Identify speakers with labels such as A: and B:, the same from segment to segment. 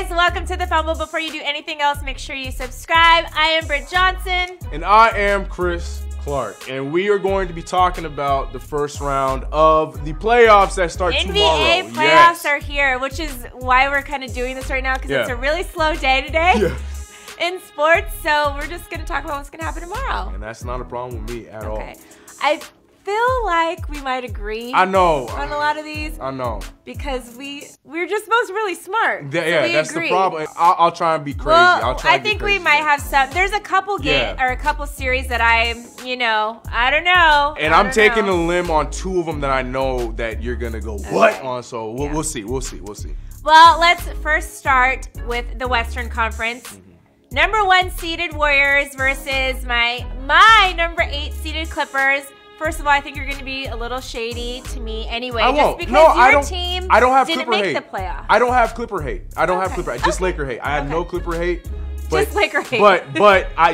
A: guys, welcome to the Fumble. Before you do anything else, make sure you subscribe. I am Britt Johnson.
B: And I am Chris Clark. And we are going to be talking about the first round of the playoffs that start tomorrow.
A: NBA playoffs are here, which is why we're kind of doing this right now, because it's a really slow day today in sports. So we're just going to talk about what's going to happen tomorrow.
B: And that's not a problem with me at all.
A: I feel like we might agree.
B: I know
A: on a lot of these.
B: I know
A: because we're just both really smart.
B: Yeah, that's the problem. I'll try and be crazy.
A: Well, I think we might have some. There's a couple or a couple series that I don't know.
B: And I'm taking a limb on two of them that I know that you're gonna go what on. So we'll see. We'll see.
A: Well, let's first start with the Western Conference. Number 1 seeded Warriors versus my number 8 seeded Clippers. First of all, I think you're going to be a little shady to me anyway.
B: I won't.
A: Just because your team didn't make the playoffs.
B: I don't have Clipper hate. I don't have Clipper hate. Just Laker hate. I have no Clipper hate. But,
A: just Laker hate.
B: But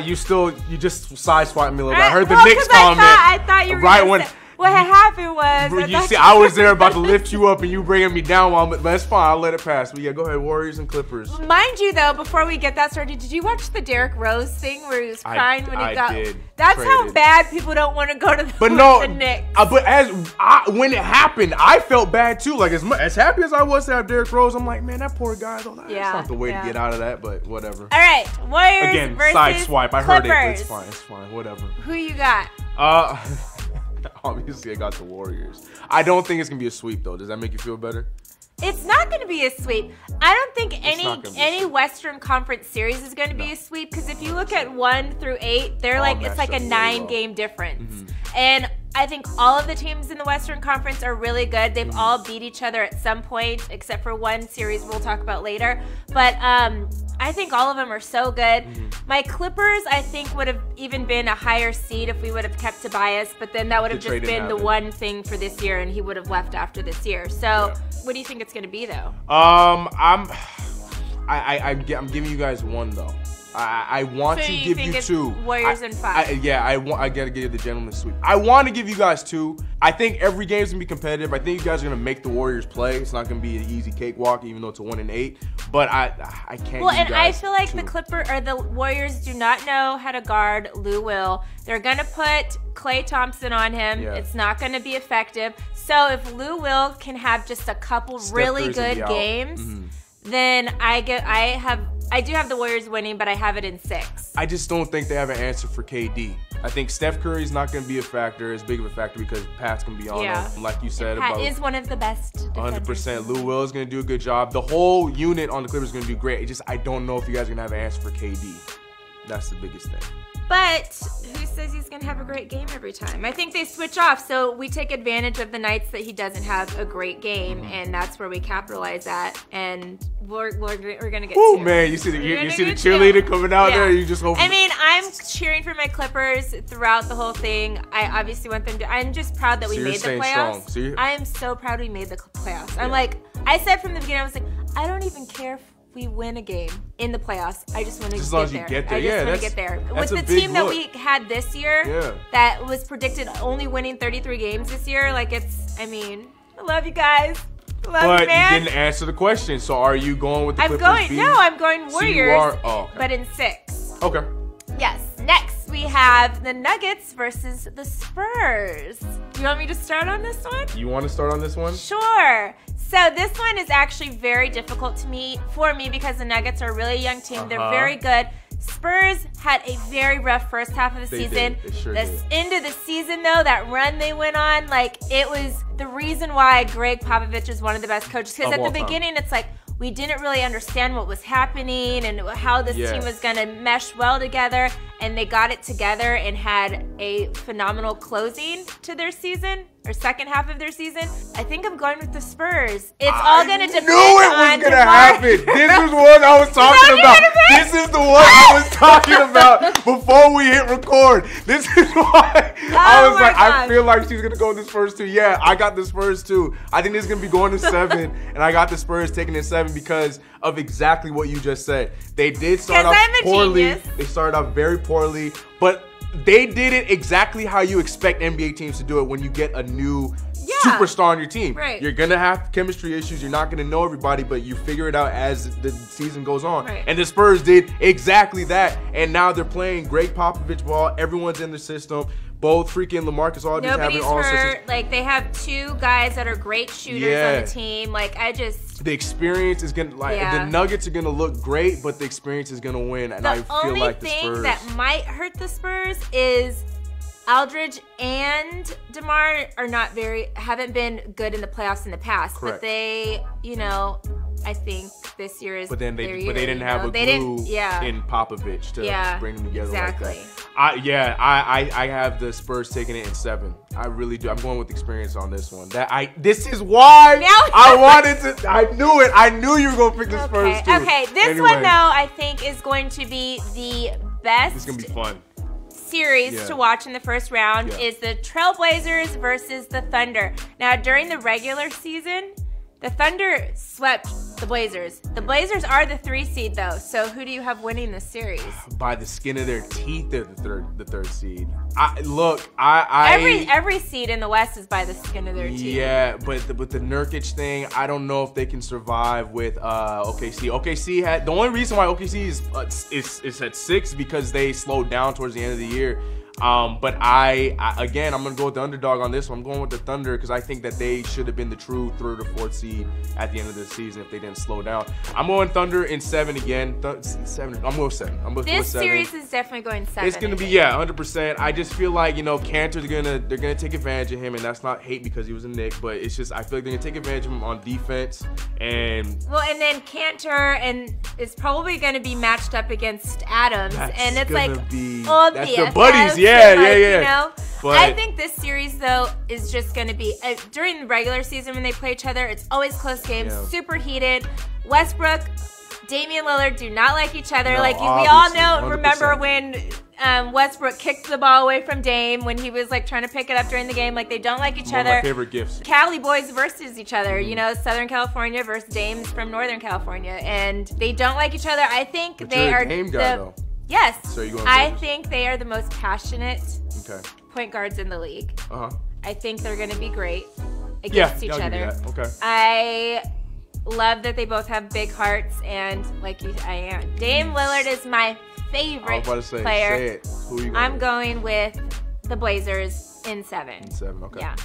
B: you just sideswiped me a little bit. I heard the Knicks comment.
A: I thought you were going to say. What had happened was...
B: You see, I was there about to lift you up and you bringing me down. But that's fine. I'll let it pass. But yeah, go ahead. Warriors and Clippers.
A: Mind you, though, before we get that started, did you watch the Derrick Rose thing where he was crying when he got...
B: I did.
A: That's how bad people don't want to go to the Knicks.
B: But when it happened, I felt bad too. Like as happy as I was to have Derrick Rose, I'm like, man, that poor guy. That's not the way to get out of that. But whatever.
A: All right, Warriors versus
B: side swipe. I heard it.
A: Clippers.
B: It's fine. It's fine. Whatever.
A: Who you got?
B: Obviously, I got the Warriors. I don't think it's gonna be a sweep though. Does that make you feel better?
A: It's not going to be a sweep. I don't think any Western Conference series is going to be a sweep, because if you look at 1 through 8, they're it's like a 9-game difference. And I think all of the teams in the Western Conference are really good. They've all beat each other at some point, except for one series we'll talk about later. But I think all of them are so good. My Clippers, I think, would have even been a higher seed if we would have kept Tobias, but then that would have just been the one thing for this year, and he would have left after this year. So what do you think it's going to be, though?
B: I'm giving you guys 1 though. I want to give you 2.
A: Warriors and 5.
B: I gotta give you the gentleman's sweep. I want to give you guys 2. I think every game's gonna be competitive. I think you guys are gonna make the Warriors play. It's not gonna be an easy cakewalk, even though it's a 1-8. But I can't.
A: Well, and I feel like the Warriors do not know how to guard Lou Will. They're gonna put Klay Thompson on him. It's not gonna be effective. So if Lou Will can have just a couple really good games, then I do have the Warriors winning, but I have it in 6.
B: I just don't think they have an answer for KD. I think Steph Curry's not going to be as big of a factor, because Pat's going to be on him, like you said.
A: Pat is one of the best defenders.
B: 100%. Lou Will is going to do a good job. The whole unit on the Clippers is going to do great. I don't know if you guys are going to have an answer for KD. That's the biggest thing.
A: But who says he's going to have a great game every time? I think they switch off, so we take advantage of the nights that he doesn't have a great game, and that's where we capitalize at. And we're going to get
B: to. Man, you see the cheerleader coming out there? You just hope.
A: I mean, I'm cheering for my Clippers throughout the whole thing. I obviously want them to. I'm just proud that we made the playoffs. I am so proud we made the playoffs. I'm like, I said from the beginning, I was like, I don't even care if we win a game in the playoffs. I just want to get there.
B: As long as you get there.
A: I just want to get there. With the team that we had this year, that was predicted only winning 33 games this year, I love you guys. Love you, man.
B: You didn't answer the question. So are you going with the Clippers?
A: I'm going Warriors,
B: okay.
A: but in 6.
B: Okay.
A: Yes. Next, we have the Nuggets versus the Spurs. Do you want me to start on this one?
B: You want to start on this one?
A: Sure. So this one is actually very difficult for me because the Nuggets are a really young team. They're very good. Spurs had a very rough first half of the season.
B: They sure did.
A: End of the season, though, that run they went on, it was the reason why Greg Popovich is one of the best coaches. Because at the beginning, it's like, we didn't really understand what was happening and how this team was going to mesh well together. And they got it together and had a phenomenal closing to their season, or second half of their season. I think I'm going with the Spurs. It's all going to depend on
B: DeMar. I knew it was going to happen. This is what I was talking about. This is the one I was talking about before we hit record. This is why I was like, I feel like she's going to go with the Spurs too. Yeah, I got the Spurs too. I think this is going to be going to 7, and I got the Spurs taking it 7 because of exactly what you just said. They did start off poorly. They started off very poorly, but they did it exactly how you expect NBA teams to do it when you get a new superstar on your team.
A: Right.
B: You're gonna have chemistry issues. You're not gonna know everybody, but you figure it out as the season goes on.
A: Right.
B: And the Spurs did exactly that. And now they're playing great Popovich ball. Everyone's in the system. Both freaking LaMarcus Aldridge having all
A: hurt. Like, they have 2 guys that are great shooters on the team. Like, the
B: experience is gonna the Nuggets are gonna look great, but the experience is gonna win. And I feel like the Spurs.
A: The only thing that might hurt the Spurs is Aldridge and DeMar haven't been good in the playoffs in the past.
B: Correct.
A: But they, I think this year is.
B: But then they
A: year,
B: didn't have a glue in Popovich to bring them together like that. I have the Spurs taking it in 7. I really do. I'm going with experience on this one. This is why I wanted to. I knew it. I knew you were going to pick the Spurs too.
A: Okay, this one though I think is going to be the best.
B: It's gonna be fun.
A: Series to watch in the first round is the Trailblazers versus the Thunder. Now, during the regular season, the Thunder swept the Blazers. The Blazers are the 3 seed though, so who do you have winning this series?
B: By the skin of their teeth, they're the third seed.
A: Every seed in the West is by the skin of their teeth.
B: Yeah, but the Nurkic thing, I don't know if they can survive with OKC. OKC had the only reason why OKC is at 6 because they slowed down towards the end of the year. But again, I'm gonna go with the underdog on this one. I'm going with the Thunder because I think that they should have been the true 3rd or 4th seed at the end of the season if they didn't slow down. I'm going Thunder in 7 again. 7. I'm going 7. I'm going
A: this
B: 7.
A: Series is definitely going 7.
B: It's gonna be 100%. I just feel like Cantor's they're gonna take advantage of him, and that's not hate because he was a Knick, but it's just I feel like they're gonna take advantage of him on defense and
A: then Cantor is probably gonna be matched up against Adams, and it's like
B: that's their buddies. Yeah.
A: But I think this series, though, is just going to be, during the regular season when they play each other, it's always close games, super heated. Westbrook, Damian Lillard do not like each other. We all know, 100%. Remember when Westbrook kicked the ball away from Dame when he was trying to pick it up during the game. They don't like each other.
B: One of my favorite gifts.
A: Cali boys versus each other. Southern California versus Dames from Northern California. And they don't like each other. I think they are
B: Dame guy, though.
A: Yes,
B: so
A: I think they are the most passionate point guards in the league. I think they're going to be great against each other.
B: Okay.
A: I love that they both have big hearts, and Dame Lillard is my favorite player.
B: Say it. Who are you going
A: I'm going with the Blazers in 7.
B: In 7, okay.
A: Yeah.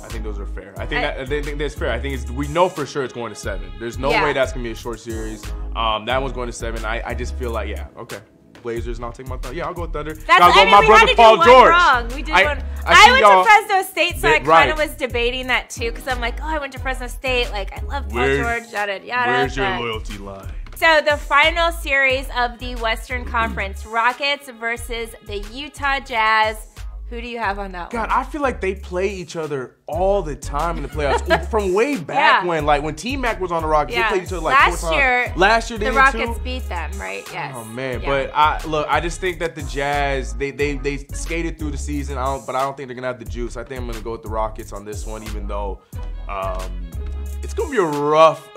B: I think those are fair. I think that's fair. I think we know for sure it's going to 7. There's no way that's gonna be a short series. That one's going to 7. I just feel like okay. Blazers, and I'll take my Thunder. Yeah, I'll go with Thunder.
A: I'll go with my brother Paul George. Wrong. We did one. I went to Fresno State, so I kind of was debating that too, because I'm like, I went to Fresno State. I love Paul George. Yada yada.
B: Where's your loyalty lie?
A: So the final series of the Western Conference, Rockets versus the Utah Jazz. Who do you have on that one?
B: God, I feel like they play each other all the time in the playoffs. From way back when T-Mac was on the Rockets, they played each other 4 times. Last year,
A: the Rockets beat them, right? Yes.
B: Oh man, but I just think that the Jazz they skated through the season, but I don't think they're gonna have the juice. I think I'm gonna go with the Rockets on this one, even though it's gonna be a rough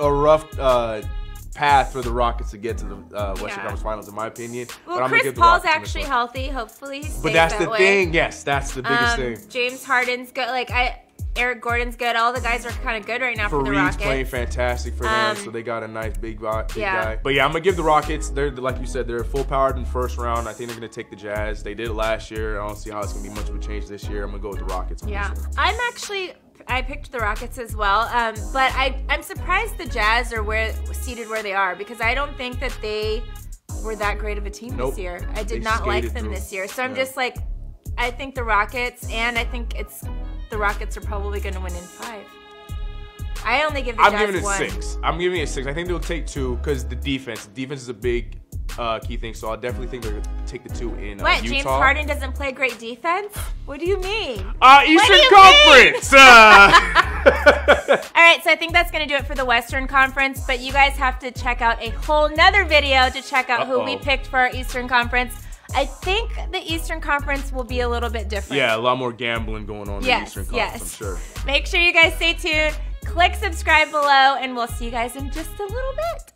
B: path for the Rockets to get to the Western Conference Finals, in my opinion.
A: Well,
B: but I'm
A: Chris Paul's actually healthy. Hopefully he stays
B: But that's
A: that
B: the
A: way.
B: thing. Yes, that's the biggest thing.
A: James Harden's good. Eric Gordon's good. All the guys are kind of good right now for the Rockets.
B: Fareed's playing fantastic for them, so they got a nice big guy. But I'm gonna give the Rockets. They're like you said, they're full powered in the first round. I think they're gonna take the Jazz. They did it last year. I don't see how it's gonna be much of a change this year. I'm gonna go with the Rockets on this one.
A: I picked the Rockets as well, but I'm surprised the Jazz are seated where they are, because I don't think that they were that great of a team this year. I did not like them this year, so I'm just I think the Rockets, and I think the Rockets are probably going to win in 5. I only give the Jazz 1.
B: I'm giving it 6. I'm giving it 6. I think they'll take 2 because the defense is a big key thing, so I definitely think they're going to take the 2 in
A: What,
B: Utah.
A: James Harden doesn't play great defense? What do you mean?
B: Eastern Conference!
A: All right, so I think that's going to do it for the Western Conference, but you guys have to check out a whole nother video to check out who we picked for our Eastern Conference. I think the Eastern Conference will be a little bit different.
B: Yeah, a lot more gambling going on in the Eastern Conference, I'm sure.
A: Make sure you guys stay tuned. Click subscribe below, and we'll see you guys in just a little bit.